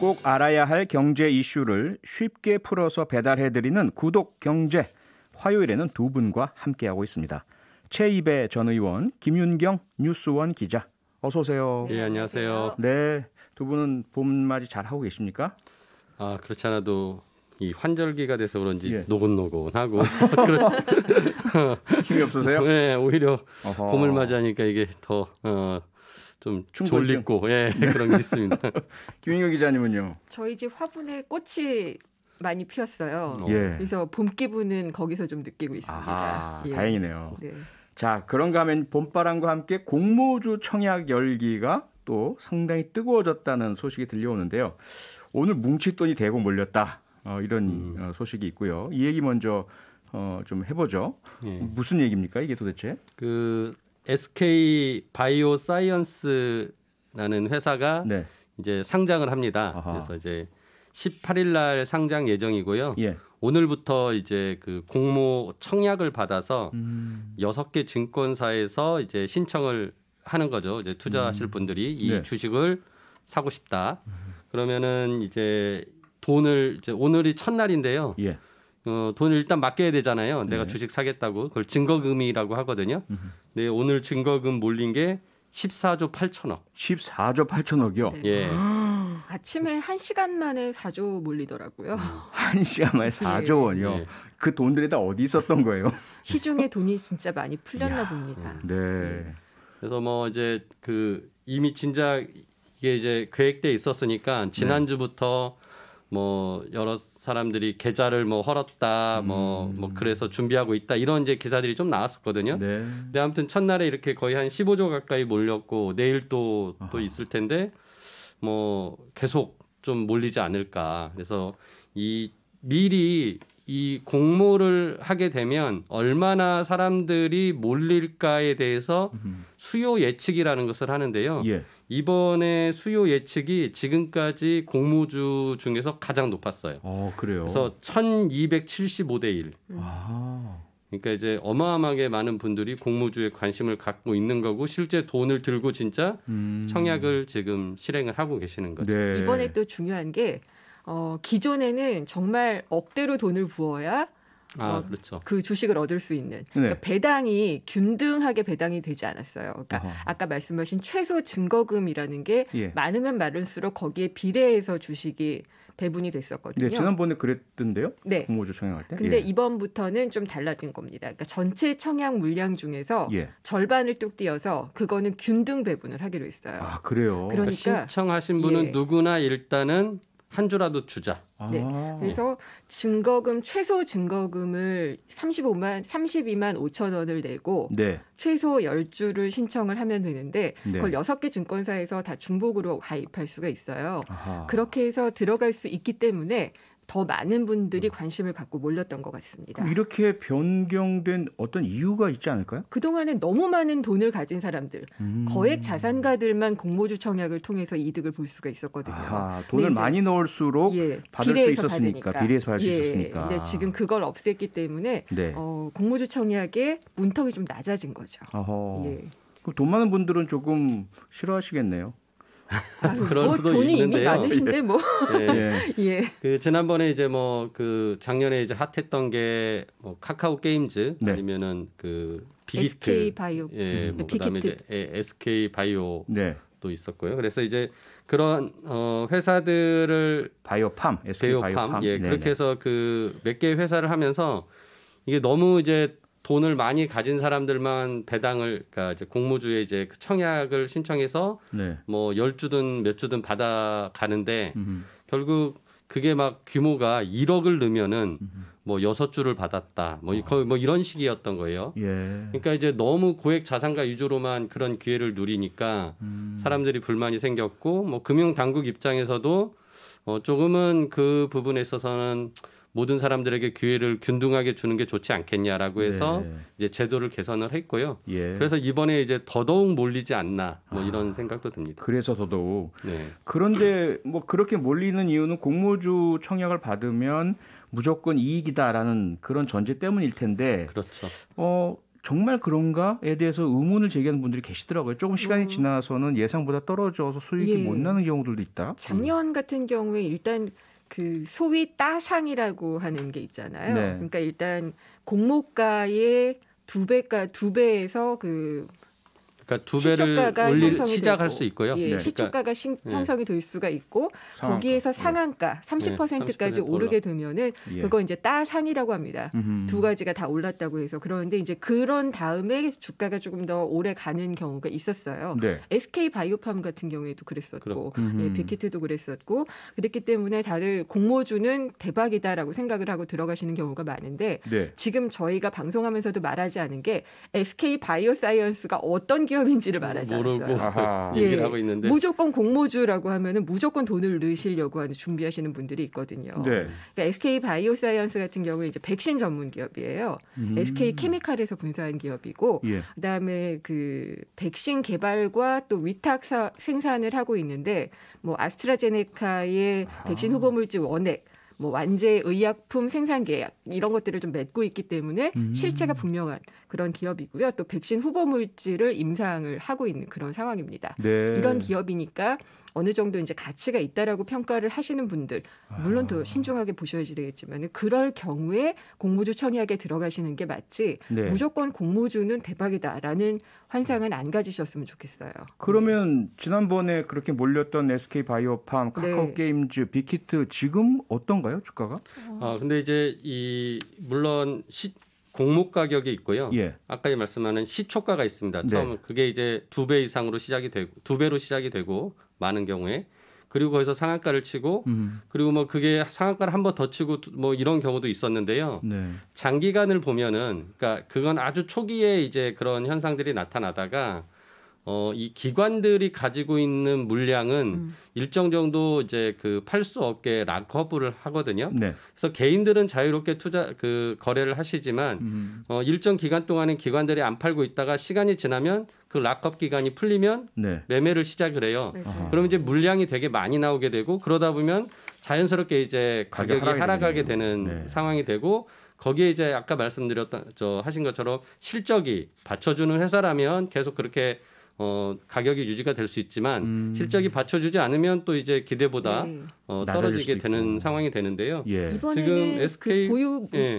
꼭 알아야 할 경제 이슈를 쉽게 풀어서 배달해드리는 구독 경제. 화요일에는 두 분과 함께하고 있습니다. 최입의 전 의원, 김윤경 뉴스원 기자. 어서 오세요. 네, 안녕하세요. 네, 두 분은 봄맞이 잘 하고 계십니까? 아, 그렇지 않아도 이 환절기가 돼서 그런지 예. 노곤노곤하고 힘이 없으세요? 네, 오히려 어허. 봄을 맞이하니까 이게 더 좀 졸리고 예, 그런 게 있습니다. 김윤경 기자님은요? 저희 집 화분에 꽃이 많이 피었어요. 예. 그래서 봄 기분은 거기서 좀 느끼고 있습니다. 아하, 예. 다행이네요. 네. 자, 그런가 하면 봄바람과 함께 공모주 청약 열기가 또 상당히 뜨거워졌다는 소식이 들려오는데요. 오늘 뭉칫돈이 대고 몰렸다. 이런 소식이 있고요. 이 얘기 먼저 좀 해보죠. 예. 무슨 얘기입니까, 이게 도대체? 그 SK 바이오사이언스라는 회사가 네. 이제 상장을 합니다. 아하. 그래서 이제 18일 날 상장 예정이고요. 예. 오늘부터 이제 그 공모 청약을 받아서 6개 증권사에서 이제 신청을 하는 거죠. 이제 투자하실 분들이 이 네. 주식을 사고 싶다. 그러면은 이제 돈을 이제 오늘이 첫날인데요. 예. 돈을 일단 맡겨야 되잖아요. 내가 네. 주식 사겠다고. 그걸 증거금이라고 하거든요. 네, 오늘 증거금 몰린 게 14조 8천억. 14조 8천억이요. 네. 예. 아침에 1시간 만에 4조 몰리더라고요. 한 시간 만에 4조 원이요. 네. 그 돈들이 다 어디 있었던 거예요? 시중에 돈이 진짜 많이 풀렸나 이야. 봅니다. 네. 그래서 뭐 이제 그 이미 진작 이게 이제 계획돼 있었으니까 지난주부터 뭐 여러 사람들이 계좌를 뭐 헐었다 뭐 그래서 준비하고 있다 이런 이제 기사들이 좀 나왔었거든요. 네. 근데 아무튼 첫날에 이렇게 거의 한 15조 가까이 몰렸고 내일 또 있을 텐데 뭐 계속 좀 몰리지 않을까. 그래서 이 미리 이 공모를 하게 되면 얼마나 사람들이 몰릴까에 대해서 수요 예측이라는 것을 하는데요. 예. 이번에 수요 예측이 지금까지 공모주 중에서 가장 높았어요. 그래요. 그래서 1275대 1. 아. 그러니까 이제 어마어마하게 많은 분들이 공모주에 관심을 갖고 있는 거고 실제 돈을 들고 진짜 청약을 지금 실행을 하고 계시는 거죠. 네. 이번에 또 중요한 게 기존에는 정말 억대로 돈을 부어야 그렇죠. 그 주식을 얻을 수 있는 그러니까 배당이 균등하게 배당이 되지 않았어요. 그러니까 아까 말씀하신 최소 증거금이라는 게 예. 많으면 많을수록 거기에 비례해서 주식이 배분이 됐었거든요. 네, 지난번에 그랬던데요? 네. 공모주 청약할 때? 근데 예. 이번부터는 좀 달라진 겁니다. 그러니까 전체 청약 물량 중에서 예. 절반을 뚝 띄어서 그거는 균등 배분을 하기로 했어요. 아, 그래요? 그러니까 신청하신 분은 예. 누구나 일단은 한 주라도 주자. 네. 그래서 증거금 최소 증거금을 32만 5천 원을 내고 네. 최소 10주를 신청을 하면 되는데 네. 그걸 6개 증권사에서 다 중복으로 가입할 수가 있어요. 아하. 그렇게 해서 들어갈 수 있기 때문에 더 많은 분들이 관심을 갖고 몰렸던 것 같습니다. 그럼 이렇게 변경된 어떤 이유가 있지 않을까요? 그동안엔 너무 많은 돈을 가진 사람들, 거액 자산가들만 공모주 청약을 통해서 이득을 볼 수가 있었거든요. 아하, 돈을 근데 이제 많이 넣을수록 받을 수 비례해서 있었으니까. 받으니까. 비례해서 받을 수 있었으니까. 근데 지금 그걸 없앴기 때문에 네. 공모주 청약의 문턱이 좀 낮아진 거죠. 어허. 예. 그럼 돈 많은 분들은 조금 싫어하시겠네요. 그럴 뭐 수도 돈이 있는데요. 이미 많으신데 뭐. 예. 예. 그 지난번에 이제 뭐 그 작년에 이제 핫했던 게 뭐 카카오 게임즈 네. 아니면은 그 비기트, SK 바이오, 뭐 그다음에 이제 SK 바이오도 네. 있었고요. 그래서 이제 그런 회사들을 바이오팜, SK 바이오팜. 예, 그렇게 해서 그 몇 개의 회사를 하면서 이게 너무 이제 돈을 많이 가진 사람들만 배당을, 그러니까 이제 공모주에 이제 그 청약을 신청해서 네. 뭐 10주든 몇 주든 받아가는데 결국 그게 막 규모가 1억을 넣으면은 뭐 6주를 받았다. 거의 뭐 이런 식이었던 거예요. 예. 그러니까 이제 너무 고액 자산가 위주로만 그런 기회를 누리니까 사람들이 불만이 생겼고 뭐 금융 당국 입장에서도 조금은 그 부분에 있어서는 모든 사람들에게 기회를 균등하게 주는 게 좋지 않겠냐라고 해서 네. 이제 제도를 개선을 했고요. 예. 그래서 이번에 이제 더더욱 몰리지 않나 뭐 이런 생각도 듭니다. 그래서 더더욱. 네. 그런데 뭐 그렇게 몰리는 이유는 공모주 청약을 받으면 무조건 이익이다라는 그런 전제 때문일 텐데. 그렇죠. 정말 그런가에 대해서 의문을 제기하는 분들이 계시더라고요. 조금 시간이 지나서는 예상보다 떨어져서 수익이 못 나는 경우들도 있다. 작년 같은 경우에 일단 그 소위 따상이라고 하는 게 있잖아요. 네. 그러니까 일단 공모가의 두 배에서 그러니까 두 배를 시작할 수 있고요. 예, 네. 시초가가 형성이 될 수가 있고 거기에서 상한가 30%까지 오르게 되면은 그거 이제 따상이라고 합니다. 두 가지가 다 올랐다고 해서 그런데 이제 그런 다음에 주가가 조금 더 오래 가는 경우가 있었어요. 네. SK 바이오팜 같은 경우에도 그랬었고, 예, 빅히트도 그랬었고 그랬기 때문에 다들 공모주는 대박이다라고 생각을 하고 들어가시는 경우가 많은데 네. 지금 저희가 방송하면서도 말하지 않은 게 SK 바이오사이언스가 어떤 기업인지를 말하지 않았어요. 얘기를 하고 있는데 무조건 공모주라고 하면은 무조건 돈을 넣으시려고 하는 준비하시는 분들이 있거든요. 네. 그러니까 SK 바이오사이언스 같은 경우에 이제 백신 전문 기업이에요. SK 케미칼에서 분사한 기업이고, 예. 그다음에 그 백신 개발과 또 위탁 생산을 하고 있는데, 뭐 아스트라제네카의 백신 후보물질 원액, 뭐 완제 의약품 생산 계약 이런 것들을 좀 맺고 있기 때문에 실체가 분명한 그런 기업이고요. 또 백신 후보 물질을 임상을 하고 있는 그런 상황입니다. 네. 이런 기업이니까 어느 정도 이제 가치가 있다라고 평가를 하시는 분들 물론 더 신중하게 보셔야지 되겠지만 그럴 경우에 공모주 청약에 들어가시는 게 맞지 네. 무조건 공모주는 대박이다라는 환상은 안 가지셨으면 좋겠어요. 그러면 지난번에 그렇게 몰렸던 SK 바이오팜, 카카오 게임즈, 빅히트 지금 어떤가요 주가가? 근데 이제 물론 공모 가격이 있고요. 예. 아까 말씀하는 시초가가 있습니다. 처음 그게 이제 2배 이상으로 시작이 되고 2배로 시작이 되고 많은 경우에 그리고 거기서 상한가를 치고 그리고 뭐 그게 상한가를 한 번 더 치고 뭐 이런 경우도 있었는데요. 네. 장기간을 보면은 그러니까 그건 아주 초기에 이제 그런 현상들이 나타나다가 이 기관들이 가지고 있는 물량은 일정 정도 이제 그 팔 수 없게 락업을 하거든요. 네. 그래서 개인들은 자유롭게 거래를 하시지만 일정 기간 동안은 기관들이 안 팔고 있다가 시간이 지나면 그 락업 기간이 풀리면 매매를 시작을 해요. 그럼 이제 물량이 되게 많이 나오게 되고 그러다 보면 자연스럽게 이제 가격이 하락하게 되는 상황이 되고 거기에 이제 아까 하신 것처럼 실적이 받쳐주는 회사라면 계속 그렇게 가격이 유지가 될 수 있지만 실적이 받쳐주지 않으면 또 이제 기대보다 떨어지게 되는 상황이 되는데요. 예. 이번에는 지금 SK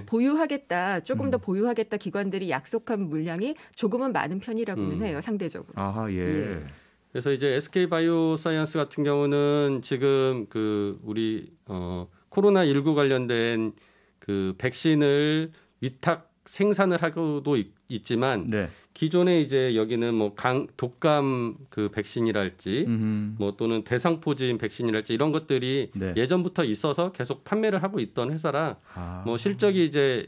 보유하겠다, 조금 더 보유하겠다 기관들이 약속한 물량이 조금은 많은 편이라고는 해요, 상대적으로. 예. 그래서 이제 SK 바이오사이언스 같은 경우는 지금 우리 코로나19 관련된 그 백신을 위탁 생산을 하고도 있지만 기존에 이제 여기는 뭐 독감 그 백신이랄지 뭐 또는 대상포진 백신이랄지 이런 것들이 예전부터 있어서 계속 판매를 하고 있던 회사라 뭐 실적이 이제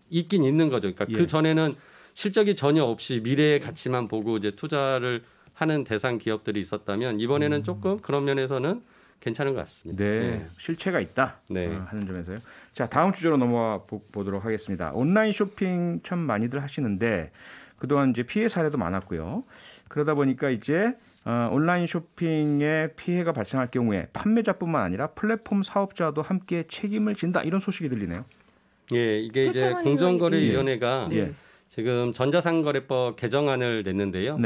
있긴 있는 거죠. 그러니까 그 전에는 실적이 전혀 없이 미래의 가치만 보고 이제 투자를 하는 대상 기업들이 있었다면 이번에는 조금 그런 면에서는 괜찮은 것 같습니다. 네, 실체가 있다 하는 점에서요. 자, 다음 주제로 넘어가 보도록 하겠습니다. 온라인 쇼핑 참 많이들 하시는데 그동안 이제 피해 사례도 많았고요. 그러다 보니까 이제 온라인 쇼핑에 피해가 발생할 경우에 판매자뿐만 아니라 플랫폼 사업자도 함께 책임을 진다 이런 소식이 들리네요. 예, 이게 이제 공정거래위원회가 지금 전자상거래법 개정안을 냈는데요.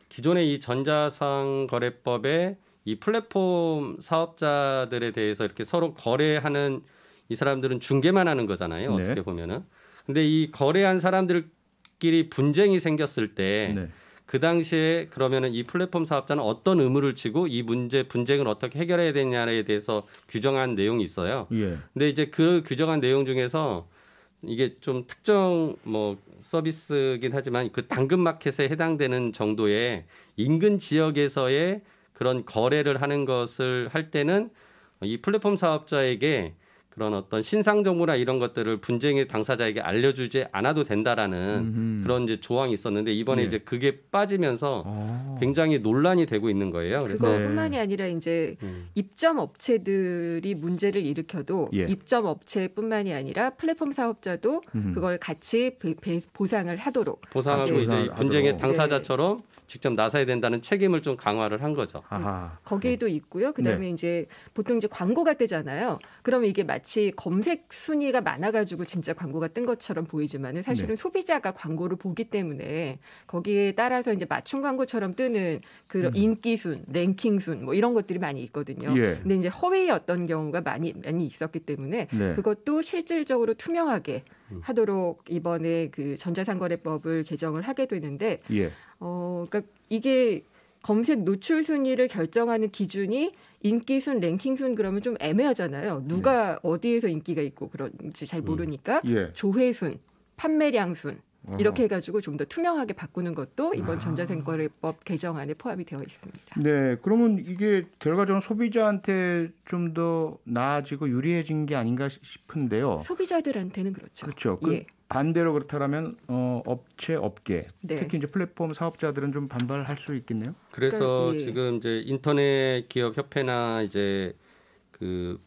기존의 이 전자상거래법에 이 플랫폼 사업자들에 대해서 이렇게 서로 거래하는 이 사람들은 중개만 하는 거잖아요. 어떻게 보면은. 근데 이 거래한 사람들끼리 분쟁이 생겼을 때 그 당시에 그러면은 이 플랫폼 사업자는 어떤 의무를 지고 이 분쟁을 어떻게 해결해야 되냐에 대해서 규정한 내용이 있어요. 근데 이제 그 규정한 내용 중에서 이게 좀 특정 뭐 서비스긴 하지만 그 당근마켓에 해당되는 정도의 인근 지역에서의 그런 거래를 하는 것을 할 때는 이 플랫폼 사업자에게 그런 어떤 신상 정보나 이런 것들을 분쟁의 당사자에게 알려주지 않아도 된다라는 그런 이제 조항이 있었는데 이번에 이제 그게 빠지면서 굉장히 논란이 되고 있는 거예요. 그래서 그것뿐만이 아니라 이제 입점 업체들이 문제를 일으켜도 입점 업체뿐만이 아니라 플랫폼 사업자도 그걸 같이 보상을 하도록 보상하고 이제 분쟁의 당사자처럼 직접 나서야 된다는 책임을 좀 강화를 한 거죠. 거기에도 있고요. 그다음에 이제 보통 이제 광고가 뜨잖아요. 그러면 이게 마치 마치 검색 순위가 많아가지고 진짜 광고가 뜬 것처럼 보이지만은 사실은 소비자가 광고를 보기 때문에 거기에 따라서 이제 맞춤 광고처럼 뜨는 그 인기 순, 랭킹 순 뭐 이런 것들이 많이 있거든요. 근데 이제 허위였던 경우가 많이 있었기 때문에 그것도 실질적으로 투명하게 하도록 이번에 그 전자상거래법을 개정을 하게 되는데, 그러니까 이게 검색 노출 순위를 결정하는 기준이 인기 순, 랭킹 순 그러면 좀 애매하잖아요. 누가 어디에서 인기가 있고 그런지 잘 모르니까 조회 순, 판매량 순 이렇게 해가지고 좀 더 투명하게 바꾸는 것도 이번 전자상거래법 개정안에 포함이 되어 있습니다. 네, 그러면 이게 결과적으로 소비자한테 좀 더 나아지고 유리해진 게 아닌가 싶은데요. 소비자들한테는 그렇죠. 그렇죠. 반대로 그렇다면 업계, 특히 이제 플랫폼 사업자들은 좀 반발할 수 있겠네요. 그래서 그러니까, 지금 이제 인터넷 기업 협회나 이제 그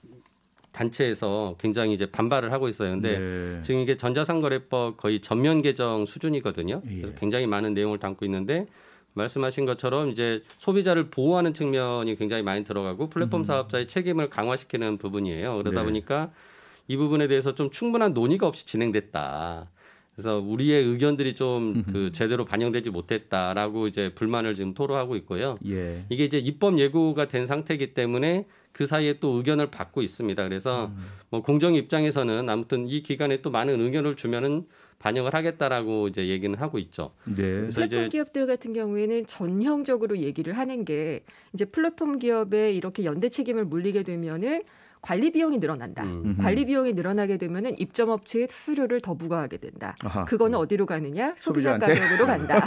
단체에서 굉장히 이제 반발을 하고 있어요. 근데 지금 이게 전자상거래법 거의 전면 개정 수준이거든요. 그래서 굉장히 많은 내용을 담고 있는데 말씀하신 것처럼 이제 소비자를 보호하는 측면이 굉장히 많이 들어가고 플랫폼 사업자의 책임을 강화시키는 부분이에요. 그러다 보니까 이 부분에 대해서 좀 충분한 논의가 없이 진행됐다. 그래서 우리의 의견들이 좀 그 제대로 반영되지 못했다라고 이제 불만을 지금 토로하고 있고요. 이게 이제 입법 예고가 된 상태이기 때문에 그 사이에 또 의견을 받고 있습니다. 그래서 뭐 공정 입장에서는 아무튼 이 기간에 또 많은 의견을 주면은 반영을 하겠다라고 이제 얘기는 하고 있죠. 플랫폼 기업들 같은 경우에는 전형적으로 얘기를 하는 게 이제 플랫폼 기업에 이렇게 연대 책임을 물리게 되면은 관리 비용이 늘어난다. 관리 비용이 늘어나게 되면은 입점업체의 수수료를 더 부과하게 된다. 그거는 어디로 가느냐? 소비자 가격으로 간다.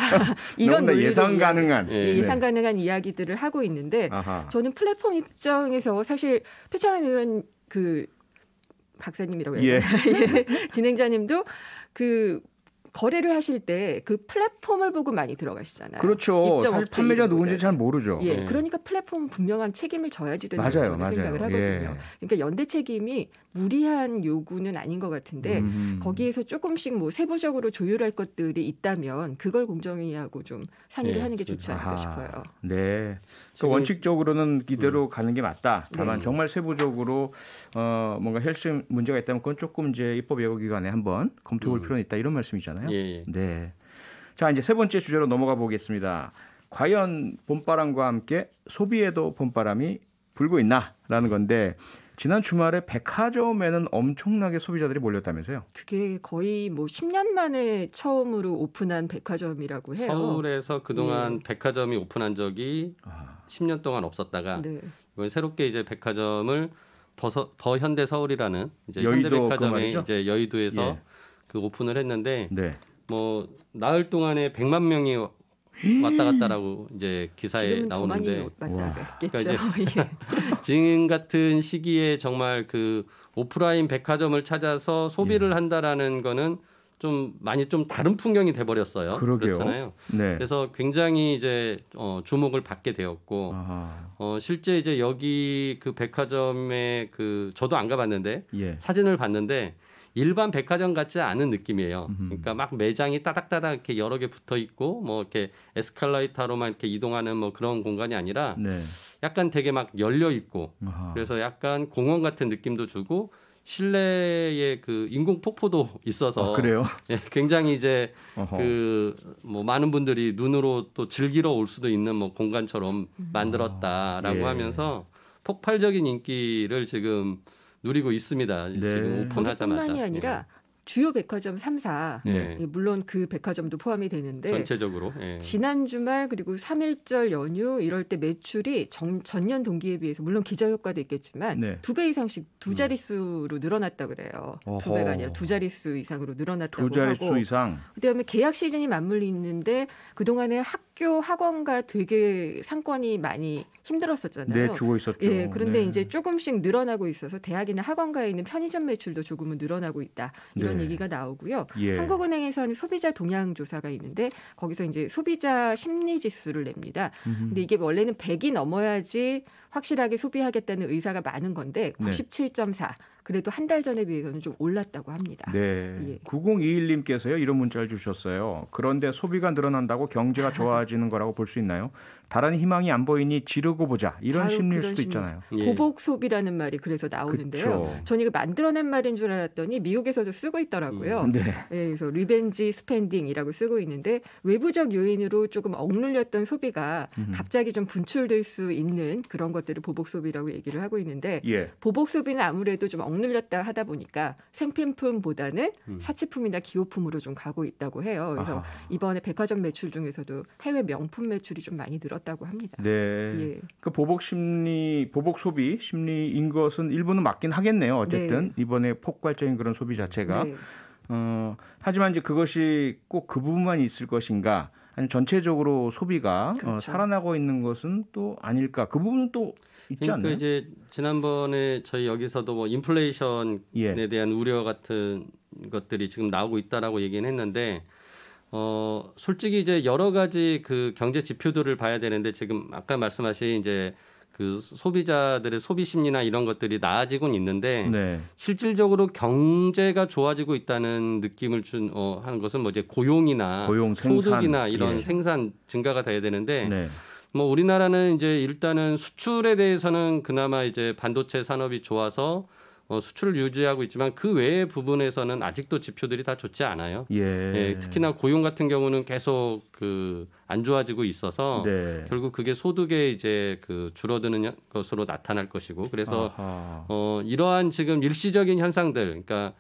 이런 논리로 예상 가능한 이야기들을 하고 있는데 저는 플랫폼 입장에서 사실 표창원 의원 그 박사님이라고 해요. 진행자님도 그 거래를 하실 때 그 플랫폼을 보고 많이 들어가시잖아요. 그렇죠. 사실 판매자 누군지 잘 모르죠. 그러니까 플랫폼은 분명한 책임을 져야지 된다고 저는 생각을 하거든요. 그러니까 연대 책임이 무리한 요구는 아닌 것 같은데 거기에서 조금씩 뭐 세부적으로 조율할 것들이 있다면 그걸 공정위하고 좀 상의를 하는 게 좋지 않을까 싶어요. 네. 그러니까 원칙적으로는 이대로 가는 게 맞다. 다만 정말 세부적으로 뭔가 혈심 문제가 있다면 그건 조금 이제 입법 예고 기관에 한번 검토해볼 필요는 있다 이런 말씀이잖아요. 네. 자, 이제 세 번째 주제로 넘어가 보겠습니다. 과연 봄바람과 함께 소비에도 봄바람이 불고 있나라는 건데 지난 주말에 백화점에는 엄청나게 소비자들이 몰렸다면서요? 그게 거의 뭐 10년 만에 처음으로 오픈한 백화점이라고 해요. 서울에서 그동안 백화점이 오픈한 적이 10년 동안 없었다가 이번 새롭게 이제 백화점을 더 현대 서울이라는 이제 현대백화점에 이제 여의도에서 그 오픈을 했는데 뭐 나흘 동안에 100만 명이 왔다 갔다라고 이제 기사에 나오는데 그러니까 이제 지금 같은 시기에 정말 그 오프라인 백화점을 찾아서 소비를 한다라는 거는 좀 많이 좀 다른 풍경이 돼 버렸어요. 그렇잖아요. 그래서 굉장히 이제 주목을 받게 되었고 실제 이제 여기 그 백화점에 그 저도 안 가봤는데 사진을 봤는데 일반 백화점 같지 않은 느낌이에요. 그러니까 막 매장이 따닥따닥 이렇게 여러 개 붙어 있고 뭐 이렇게 에스컬레이터로만 이렇게 이동하는 뭐 그런 공간이 아니라 약간 되게 막 열려 있고 그래서 약간 공원 같은 느낌도 주고 실내에 그 인공 폭포도 있어서 그래요? 굉장히 이제 그 뭐 많은 분들이 눈으로 또 즐기러 올 수도 있는 뭐 공간처럼 만들었다라고 하면서 폭발적인 인기를 지금 누리고 있습니다. 지금 오픈하자마자. 뿐만이 아니라 주요 백화점 3사 물론 그 백화점도 포함이 되는데 전체적으로 지난 주말 그리고 3.1절 연휴 이럴 때 매출이 전년 동기에 비해서 물론 기저효과도 있겠지만 2배 이상씩 두 자릿수로 늘어났다 그래요. 2배가 아니라 두 자릿수 이상으로 늘어났다고 하고. 2자릿수 이상. 그다음에 계약 시즌이 맞물리는데 그동안에 학교 학원가 되게 상권이 많이 힘들었었잖아요. 죽어 있었죠. 그런데 이제 조금씩 늘어나고 있어서 대학이나 학원가에 있는 편의점 매출도 조금은 늘어나고 있다. 이런 얘기가 나오고요. 한국은행에서 하는 소비자 동향 조사가 있는데 거기서 이제 소비자 심리 지수를 냅니다. 근데 이게 원래는 100이 넘어야지 확실하게 소비하겠다는 의사가 많은 건데 97.4. 그래도 한 달 전에 비해서는 좀 올랐다고 합니다. 9021님께서요. 이런 문자를 주셨어요. 그런데 소비가 늘어난다고 경제가 좋아지는 거라고 볼 수 있나요? 다른 희망이 안 보이니 지르고 보자 이런 심리일 수도 있잖아요. 보복 소비라는 말이 그래서 나오는데요. 그쵸. 저는 이거 만들어낸 말인 줄 알았더니 미국에서도 쓰고 있더라고요. 네. 네, 그래서 리벤지 스펜딩이라고 쓰고 있는데 외부적 요인으로 조금 억눌렸던 소비가 갑자기 좀 분출될 수 있는 그런 것들을 보복 소비라고 얘기를 하고 있는데 예. 보복 소비는 아무래도 좀 억눌렸다 하다 보니까 생필품보다는 사치품이나 기호품으로 좀 가고 있다고 해요. 그래서 아하. 이번에 백화점 매출 중에서도 해외 명품 매출이 좀 많이 늘었다고 합니다. 네. 예. 그 보복 소비 심리인 것은 일부는 맞긴 하겠네요. 어쨌든 네. 이번에 폭발적인 그런 소비 자체가. 네. 하지만 이제 그것이 꼭 그 부분만 있을 것인가? 아니면 전체적으로 소비가 그렇죠. 살아나고 있는 것은 또 아닐까? 그 부분은 또 있지 그러니까 않나요? 이제 지난번에 저희 여기서도 뭐 인플레이션에 예. 대한 우려 같은 것들이 지금 나오고 있다라고 얘기는 했는데 솔직히 이제 여러 가지 그 경제 지표들을 봐야 되는데 지금 아까 말씀하신 이제 그 소비자들의 소비 심리나 이런 것들이 나아지고는 있는데 네. 실질적으로 경제가 좋아지고 있다는 느낌을 하는 것은 뭐 이제 고용이나 고용, 생산. 소득이나 이런 예. 생산 증가가 돼야 되는데 네. 뭐 우리나라는 이제 일단은 수출에 대해서는 그나마 이제 반도체 산업이 좋아서 수출을 유지하고 있지만 그 외의 부분에서는 아직도 지표들이 다 좋지 않아요. 예. 예, 특히나 고용 같은 경우는 계속 그 안 좋아지고 있어서 네. 결국 그게 소득에 이제 그 줄어드는 것으로 나타날 것이고 그래서 이러한 지금 일시적인 현상들, 그러니까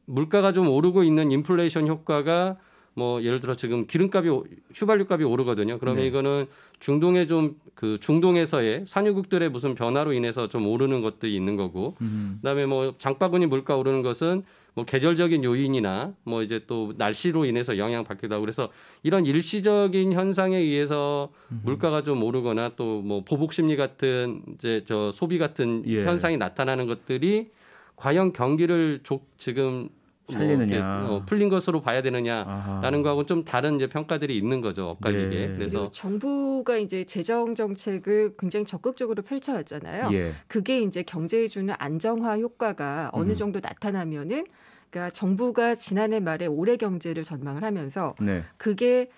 물가가 좀 오르고 있는 인플레이션 효과가 뭐 예를 들어 지금 기름값이 휘발유값이 오르거든요. 그러면 네. 이거는 중동에 좀 그 중동에서의 산유국들의 무슨 변화로 인해서 좀 오르는 것도 있는 거고, 그다음에 뭐 장바구니 물가 오르는 것은 뭐 계절적인 요인이나 뭐 이제 또 날씨로 인해서 영향받기도 하고 그래서 이런 일시적인 현상에 의해서 물가가 좀 오르거나 또 뭐 보복 심리 같은 이제 저 소비 같은 예. 현상이 나타나는 것들이 과연 경기를 지금 살리느냐. 풀린 것으로 봐야 되느냐라는 아하. 거하고는 좀 다른 이제 평가들이 있는 거죠. 엇갈리게. 네. 그리고 그래서 정부가 이제 재정 정책을 굉장히 적극적으로 펼쳐왔잖아요. 예. 그게 이제 경제에 주는 안정화 효과가 어느 정도 나타나면은 그러니까 정부가 지난해 말에 올해 경제를 전망을 하면서 네. 그게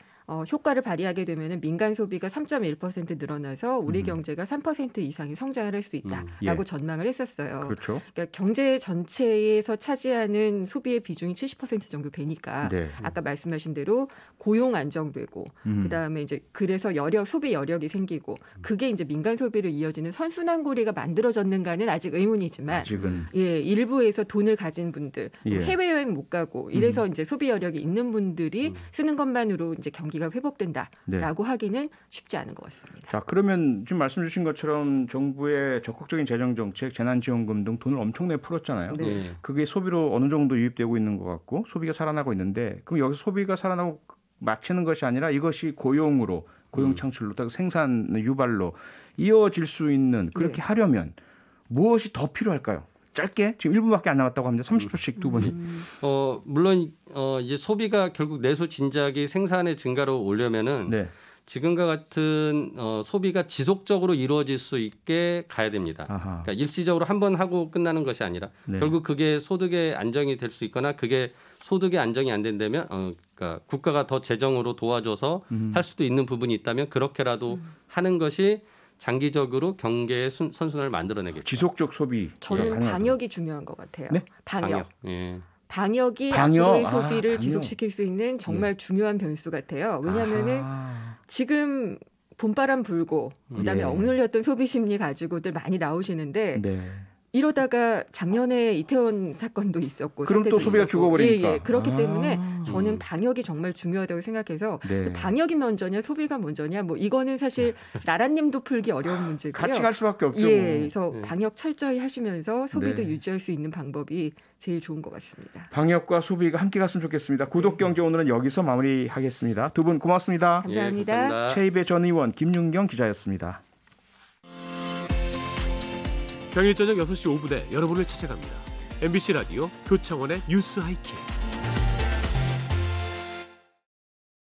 효과를 발휘하게 되면 민간 소비가 3.1% 늘어나서 우리 경제가 3% 이상의 성장을 할 수 있다라고 예. 전망을 했었어요. 그렇죠. 그러니까 경제 전체에서 차지하는 소비의 비중이 70% 정도 되니까 네. 아까 말씀하신 대로 고용 안정되고 그다음에 이제 그래서 소비 여력이 생기고 그게 이제 민간 소비로 이어지는 선순환고리가 만들어졌는가는 아직 의문이지만 아직은 예, 일부에서 돈을 가진 분들 예. 해외여행 못 가고 이래서 이제 소비 여력이 있는 분들이 쓰는 것만으로 이제 경기가 회복된다라고 네. 하기는 쉽지 않은 것 같습니다. 자, 그러면 지금 말씀 주신 것처럼 정부의 적극적인 재정 정책, 재난지원금 등 돈을 엄청나게 풀었잖아요. 네. 예. 그게 소비로 어느 정도 유입되고 있는 것 같고 소비가 살아나고 있는데 그럼 여기서 소비가 살아나고 마치는 것이 아니라 이것이 고용으로 고용 창출로 또 생산 유발로 이어질 수 있는 그렇게 네. 하려면 무엇이 더 필요할까요? 짧게 지금 1분밖에 안 남았다고 합니다. 30초씩 두 분이. 물론 이제 소비가 결국 내수 진작이 생산의 증가로 오려면은 네. 지금과 같은 소비가 지속적으로 이루어질 수 있게 가야 됩니다. 아하. 그러니까 일시적으로 한 번 하고 끝나는 것이 아니라 네. 결국 그게 소득의 안정이 될 수 있거나 그게 소득의 안정이 안 된다면 그러니까 국가가 더 재정으로 도와줘서 할 수도 있는 부분이 있다면 그렇게라도 하는 것이 장기적으로 경제의 선순환을 만들어내겠죠. 지속적 소비. 저는 가능하다. 방역이 중요한 것 같아요. 네? 방역. 예. 방역이 방역? 앞으로의 소비를 방역. 지속시킬 수 있는 정말 중요한 변수 같아요. 왜냐하면은 아하. 지금 봄바람 불고 그다음에 예. 억눌렸던 소비 심리 가지고들 많이 나오시는데 네. 이러다가 작년에 이태원 사건도 있었고 그럼 또 사태도 소비가 있었고. 죽어버리니까. 예, 예. 그렇기 아. 때문에 저는 방역이 정말 중요하다고 생각해서 네. 방역이 먼저냐 소비가 먼저냐 뭐 이거는 사실 나라님도 풀기 어려운 문제고요. 같이 갈 수밖에 없죠. 예, 뭐. 그래서 방역 철저히 하시면서 소비도 네. 유지할 수 있는 방법이 제일 좋은 것 같습니다. 방역과 소비가 함께 갔으면 좋겠습니다. 구독경제 오늘은 여기서 마무리하겠습니다. 두 분 고맙습니다. 감사합니다. 예, 감사합니다. 최입의 전 의원 김윤경 기자였습니다. 평일 저녁 6시 5분에 여러분을 찾아갑니다. MBC 라디오 표창원의 뉴스 하이킥.